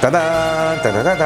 딴따단 따다다단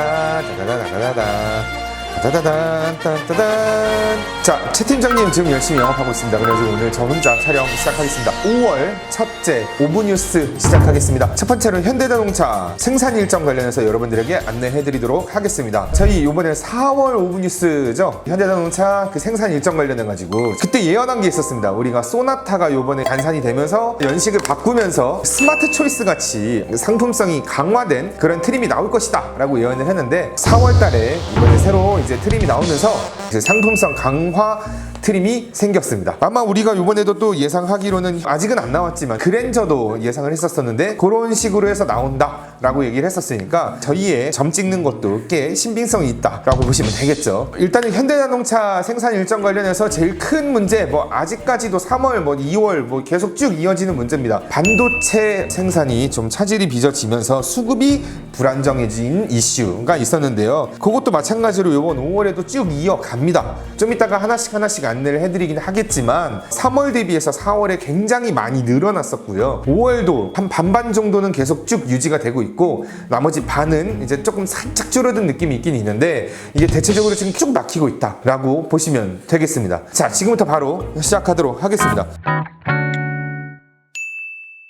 따다다다다다 따다다단 따다단. 자, 최 팀장님 지금 열심히 영업하고 있습니다. 그래서 오늘 저 혼자 촬영 시작하겠습니다. 5월 첫째 오브 뉴스 시작하겠습니다. 첫 번째로 현대자동차 생산 일정 관련해서 여러분들에게 안내해드리도록 하겠습니다. 저희 이번에 4월 오브 뉴스죠. 현대자동차 그 생산 일정 관련해가지고 그때 예언한 게 있었습니다. 우리가 소나타가 이번에 단산이 되면서 연식을 바꾸면서 스마트 초이스 같이 상품성이 강화된 그런 트림이 나올 것이다 라고 예언을 했는데 4월 달에 이번에 새로 이제 트림이 나오면서 이제 상품성 강화 트림이 생겼습니다. 아마 우리가 이번에도 또 예상하기로는 아직은 안 나왔지만 그랜저도 예상을 했었었는데 그런 식으로 해서 나온다 라고 얘기를 했었으니까 저희의 점 찍는 것도 꽤 신빙성이 있다 라고 보시면 되겠죠. 일단은 현대자동차 생산 일정 관련해서 제일 큰 문제 아직까지도 3월 2월 계속 쭉 이어지는 문제입니다. 반도체 생산이 좀 차질이 빚어지면서 수급이 불안정해진 이슈가 있었는데요. 그것도 마찬가지로 이번 5월에도 쭉 이어갑니다. 좀 이따가 하나씩 안내를 해드리긴 하겠지만 3월 대비해서 4월에 굉장히 많이 늘어났었고요. 5월도 한 반반 정도는 계속 쭉 유지가 되고 있고 나머지 반은 이제 조금 살짝 줄어든 느낌이 있긴 있는데 이게 대체적으로 지금 쭉 막히고 있다라고 보시면 되겠습니다. 자, 지금부터 바로 시작하도록 하겠습니다.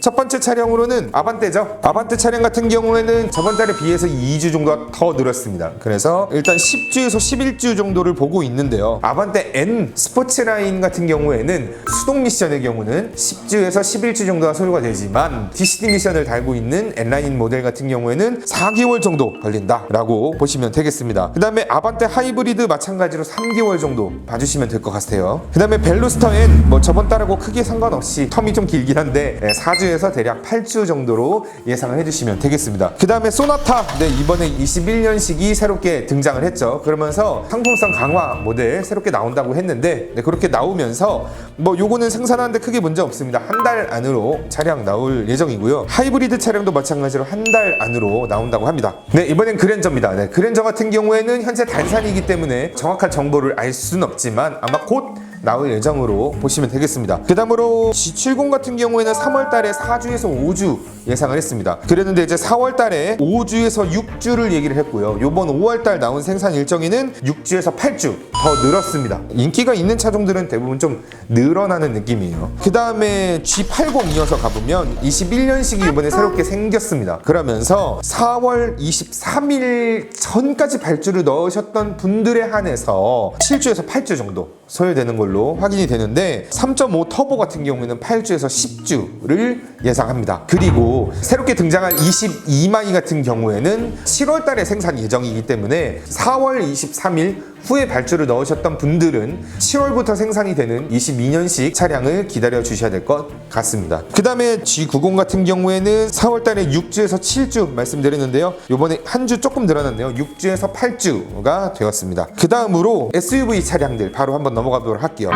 첫 번째 차량으로는 아반떼죠. 아반떼 차량 같은 경우에는 저번 달에 비해서 2주 정도가 더 늘었습니다. 그래서 일단 10주에서 11주 정도를 보고 있는데요. 아반떼 N 스포츠라인 같은 경우에는 수동 미션의 경우는 10주에서 11주 정도가 소요가 되지만 DCT 미션을 달고 있는 N라인 모델 같은 경우에는 4개월 정도 걸린다라고 보시면 되겠습니다. 그 다음에 아반떼 하이브리드 마찬가지로 3개월 정도 봐주시면 될 것 같아요. 그 다음에 벨로스터 N 저번 달하고 크게 상관없이 텀이 좀 길긴 한데 4주에서 대략 8주 정도로 예상을 해주시면 되겠습니다. 그 다음에 소나타 이번에 21년식이 새롭게 등장을 했죠. 그러면서 상품성 강화 모델 새롭게 나온다고 했는데 그렇게 나오면서 요거는 생산하는데 크게 문제 없습니다. 한 달 안으로 차량 나올 예정이고요. 하이브리드 차량도 마찬가지로 한 달 안으로 나온다고 합니다. 이번엔 그랜저입니다. 그랜저 같은 경우에는 현재 단산이기 때문에 정확한 정보를 알 수는 없지만 아마 곧 나올 예정으로 보시면 되겠습니다. 그 다음으로 G70 같은 경우에는 3월 달에 4주에서 5주 예상을 했습니다. 그랬는데 이제 4월 달에 5주에서 6주를 얘기를 했고요. 요번 5월 달 나온 생산 일정에는 6주에서 8주 더 늘었습니다. 인기가 있는 차종들은 대부분 좀 늘어나는 느낌이에요. 그 다음에 G80 이어서 가보면 21년식이 이번에 새롭게 생겼습니다. 그러면서 4월 23일 전까지 발주를 넣으셨던 분들에 한해서 7주에서 8주 정도 소요되는 걸로 확인이 되는데 3.5 터보 같은 경우에는 8주에서 10주를 예상합니다. 그리고 새롭게 등장한 22마이 같은 경우에는 7월 달에 생산 예정이기 때문에 4월 23일 후에 발주를 넣으셨던 분들은 7월부터 생산이 되는 22년식 차량을 기다려 주셔야 될 것 같습니다. 그 다음에 G90 같은 경우에는 4월 달에 6주에서 7주 말씀드렸는데요. 요번에 한 주 조금 늘어났네요. 6주에서 8주가 되었습니다. 그 다음으로 SUV 차량들 바로 한번 넘어가 보도록 할게요.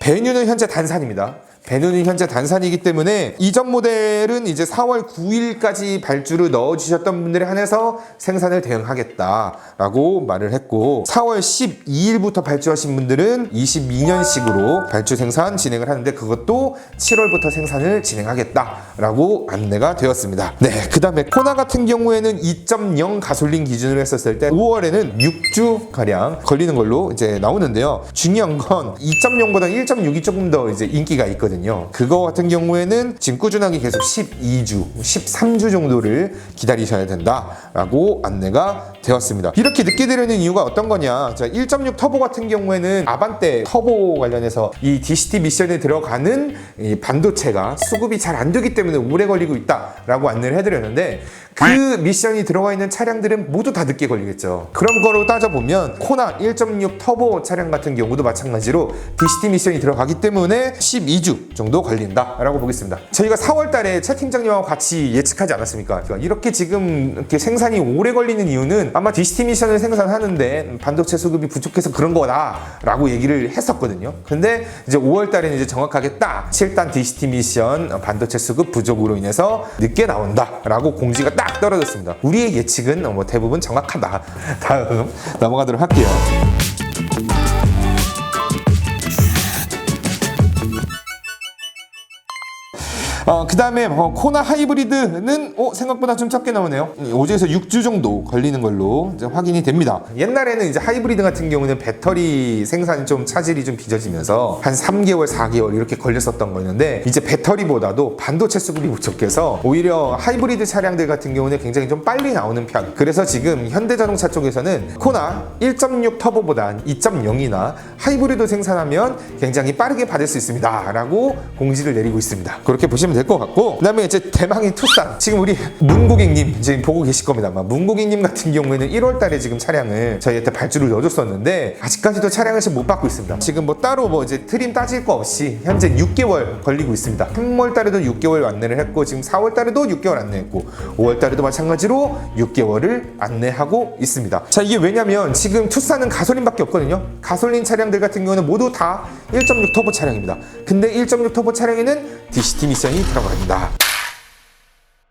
베뉴는 현재 단산입니다. 베뉴는 현재 단산이기 때문에 이전 모델은 이제 4월 9일까지 발주를 넣어주셨던 분들에 한해서 생산을 대응하겠다라고 말을 했고 4월 12일부터 발주하신 분들은 22년식으로 발주 생산 진행을 하는데 그것도 7월부터 생산을 진행하겠다라고 안내가 되었습니다. 그 다음에 코나 같은 경우에는 2.0 가솔린 기준으로 했었을 때 5월에는 6주가량 걸리는 걸로 이제 나오는데요. 중요한 건 2.0보다 1.6이 조금 더 이제 인기가 있거든요. 그거 같은 경우에는 지금 꾸준하게 계속 12주, 13주 정도를 기다리셔야 된다라고 안내가 되었습니다. 이렇게 늦게 되려는 이유가 어떤 거냐? 자, 1.6 터보 같은 경우에는 아반떼 터보 관련해서 이 DCT 미션에 들어가는 이 반도체가 수급이 잘 안 되기 때문에 오래 걸리고 있다라고 안내를 해드렸는데 그 미션이 들어가 있는 차량들은 모두 다 늦게 걸리겠죠. 그런 거로 따져보면 코나 1.6 터보 차량 같은 경우도 마찬가지로 DCT 미션이 들어가기 때문에 12주 정도 걸린다라고 보겠습니다. 저희가 4월 달에 최 팀장님하고 같이 예측하지 않았습니까? 그러니까 이렇게 지금 이렇게 생산이 오래 걸리는 이유는 아마 DCT 미션을 생산하는데 반도체 수급이 부족해서 그런 거다라고 얘기를 했었거든요. 근데 이제 5월 달에는 이제 정확하게 딱 7단 DCT 미션 반도체 수급 부족으로 인해서 늦게 나온다라고 공지가 딱 떨어졌습니다. 우리의 예측은 대부분 정확하다. 다음 넘어가도록 할게요. 그 다음에 코나 하이브리드는 생각보다 좀 적게 나오네요. 5주에서 6주 정도 걸리는 걸로 이제 확인이 됩니다. 옛날에는 이제 하이브리드 같은 경우는 배터리 생산 좀 차질이 좀 빚어지면서 한 3개월, 4개월 이렇게 걸렸었던 거였는데 이제 배터리보다도 반도체 수급이 부족해서 오히려 하이브리드 차량들 같은 경우는 굉장히 좀 빨리 나오는 편. 그래서 지금 현대자동차 쪽에서는 코나 1.6 터보보다 2.0이나 하이브리드 생산하면 굉장히 빠르게 받을 수 있습니다 라고 공지를 내리고 있습니다. 그렇게 보시면 될 것 같고, 그 다음에 이제 대망의 투싼, 지금 우리 문 고객님 지금 보고 계실 겁니다. 문 고객님 같은 경우에는 1월 달에 지금 차량을 저희한테 발주를 넣어줬었는데 아직까지도 차량을 지금 못 받고 있습니다. 지금 뭐 따로 뭐 이제 트림 따질 거 없이 현재 6개월 걸리고 있습니다. 3월 달에도 6개월 안내를 했고 지금 4월 달에도 6개월 안내했고 5월 달에도 마찬가지로 6개월을 안내하고 있습니다. 자, 이게 왜냐면 지금 투싼은 가솔린밖에 없거든요. 가솔린 차량들 같은 경우는 모두 다 1.6 터보 차량입니다. 근데 1.6 터보 차량에는 DCT 미션이 들어갑니다.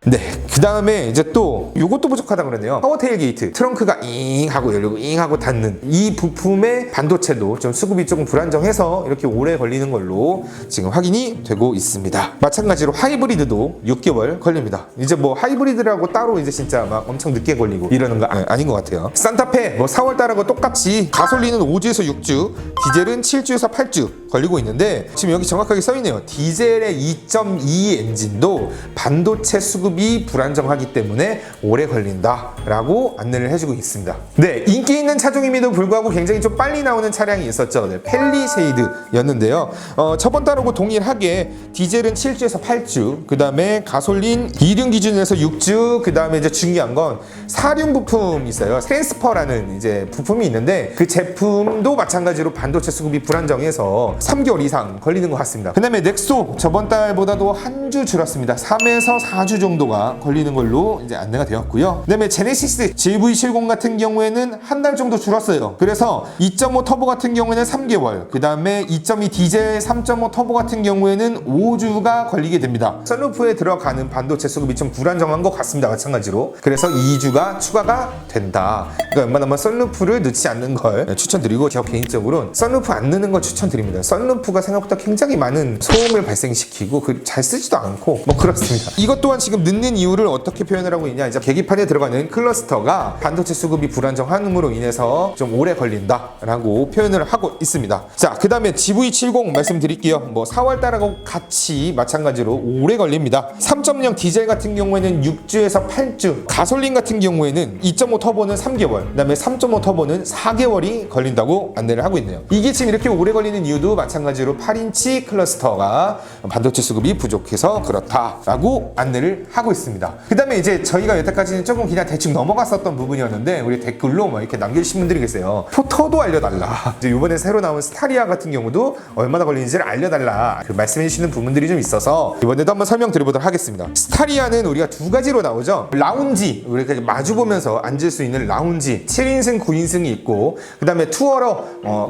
네, 그 다음에 이제 또 이것도 부족하다 그러네요. 파워 테일 게이트, 트렁크가 잉 하고 열리고 잉 하고 닫는 이 부품의 반도체도 좀 수급이 조금 불안정해서 이렇게 오래 걸리는 걸로 지금 확인이 되고 있습니다. 마찬가지로 하이브리드도 6개월 걸립니다. 이제 뭐 하이브리드라고 따로 이제 진짜 막 엄청 늦게 걸리고 이러는 거 아닌 것 같아요. 산타페 뭐 4월 달하고 똑같이 가솔린은 5주에서 6주, 디젤은 7주에서 8주 걸리고 있는데 지금 여기 정확하게 써있네요. 디젤의 2.2 엔진도 반도체 수급이 불안정하기 때문에 오래 걸린다라고 안내를 해주고 있습니다. 네, 인기 있는 차종임에도 불구하고 굉장히 좀 빨리 나오는 차량이 있었죠. 네, 펠리세이드였는데요. 저번 달하고 동일하게 디젤은 7주에서 8주, 그 다음에 가솔린 2륜 기준에서 6주, 그 다음에 이제 중요한 건 4륜 부품이 있어요. 트랜스퍼라는 이제 부품이 있는데 그 제품도 마찬가지로 반도체 수급이 불안정해서 3개월 이상 걸리는 것 같습니다. 그 다음에 넥소 저번 달보다도 한 주 줄었습니다. 3에서 4주 정도가 걸리는 걸로 이제 안내가 되었고요. 그 다음에 제네시스 GV70 같은 경우에는 한 달 정도 줄었어요. 그래서 2.5 터보 같은 경우에는 3개월, 그 다음에 2.2 디젤 3.5 터보 같은 경우에는 5주가 걸리게 됩니다. 썬루프에 들어가는 반도체 수급이 좀 불안정한 것 같습니다. 마찬가지로. 그래서 2주가 추가가 된다. 그러니까 웬만하면 썬루프를 넣지 않는 걸 추천드리고, 저 개인적으로는 썬루프 안 넣는 걸 추천드립니다. 썬루프가 생각보다 굉장히 많은 소음을 발생시키고 잘 쓰지도 않고 뭐 그렇습니다. 이것 또한 지금 넣는 이유를 어떻게 표현을 하고 있냐, 이제 계기판에 들어가는 클러스터가 반도체 수급이 불안정함으로 인해서 좀 오래 걸린다라고 표현을 하고 있습니다. 자, 그 다음에 GV70 말씀드릴게요. 뭐 4월 달하고 같이 마찬가지로 오래 걸립니다. 3.0 디젤 같은 경우에는 6주에서 8주, 가솔린 같은 경우에는 2.5 터보는 3개월, 그 다음에 3.5 터보는 4개월이 걸린다고 안내를 하고 있네요. 이게 지금 이렇게 오래 걸리는 이유도 마찬가지로 8인치 클러스터가 반도체 수급이 부족해서 그렇다라고 안내를 하고 있습니다. 그 다음에 이제 저희가 여태까지는 조금 그냥 대충 넘어갔었던 부분이었는데 우리 댓글로 뭐 이렇게 남겨주신 분들이 계세요. 포터도 알려달라. 이제 이번에 새로 나온 스타리아 같은 경우도 얼마나 걸리는지를 알려달라, 말씀해주시는 부분들이 좀 있어서 이번에도 한번 설명드려보도록 하겠습니다. 스타리아는 우리가 두 가지로 나오죠. 라운지, 우리가 마주보면서 앉을 수 있는 라운지 7인승, 9인승이 있고, 그 다음에 투어러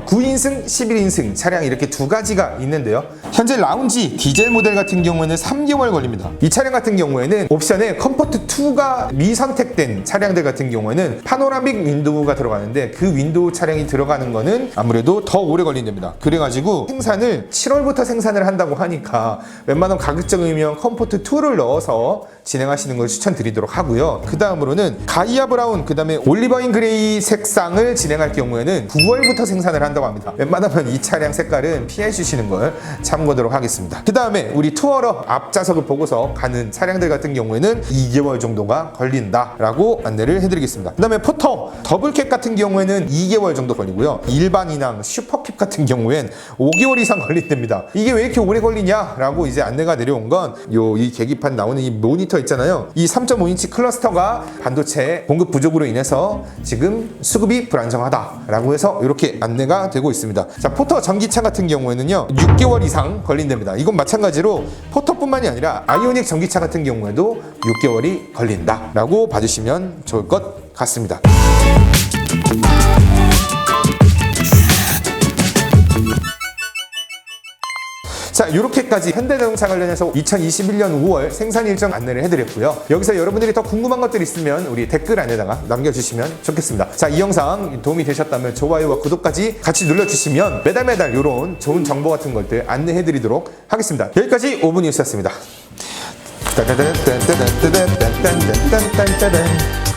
9인승, 11인승 차량이 이렇게 두 가지가 있는데요. 현재 라운지 디젤 모델 같은 경우에는 3개월 걸립니다. 이 차량 같은 경우에는 옵션에 컴포트2가 미선택된 차량들 같은 경우에는 파노라믹 윈도우가 들어가는데 그 윈도우 차량이 들어가는 거는 아무래도 더 오래 걸린답니다. 그래가지고 생산을 7월부터 생산을 한다고 하니까 웬만하면 가급적이면 컴포트2를 넣어서 진행하시는 걸 추천드리도록 하고요. 그 다음으로는 가이아 브라운, 그 다음에 올리버인 그레이 색상을 진행할 경우에는 9월부터 생산을 한다고 합니다. 웬만하면 이 차량 색깔은 피해 주시는 걸 참고하도록 하겠습니다. 그 다음에 우리 투어러 앞좌석을 보고서 가는 차량들 같은 경우에는 2개월 정도가 걸린다라고 안내를 해드리겠습니다. 그 다음에 포터 더블캡 같은 경우에는 2개월 정도 걸리고요. 일반이나 슈퍼캡 같은 경우엔 5개월 이상 걸린답니다. 이게 왜 이렇게 오래 걸리냐라고 이제 안내가 내려온 건 이 계기판 나오는 이 모니터 있잖아요. 이 3.5인치 클러스터가 반도체 공급 부족으로 인해서 지금 수급이 불안정하다라고 해서 이렇게 안내가 되고 있습니다. 자, 포터 전기차 같은 경우에는요 6개월 이상 걸린답니다. 이건 마찬가지로 포터뿐만이 아니라 아이오닉 전기차 같은 경우에도 6개월이 걸린다라고 봐주시면 좋을 것 같습니다. 자, 이렇게까지 현대자동차 관련해서 2021년 5월 생산 일정 안내를 해드렸고요. 여기서 여러분들이 더 궁금한 것들 있으면 우리 댓글 안에다가 남겨주시면 좋겠습니다. 자, 이 영상 도움이 되셨다면 좋아요와 구독까지 같이 눌러주시면 매달 이런 좋은 정보 같은 것들 안내해드리도록 하겠습니다. 여기까지 5분 뉴스였습니다. 따다다다다다다다다다다다다다다다다.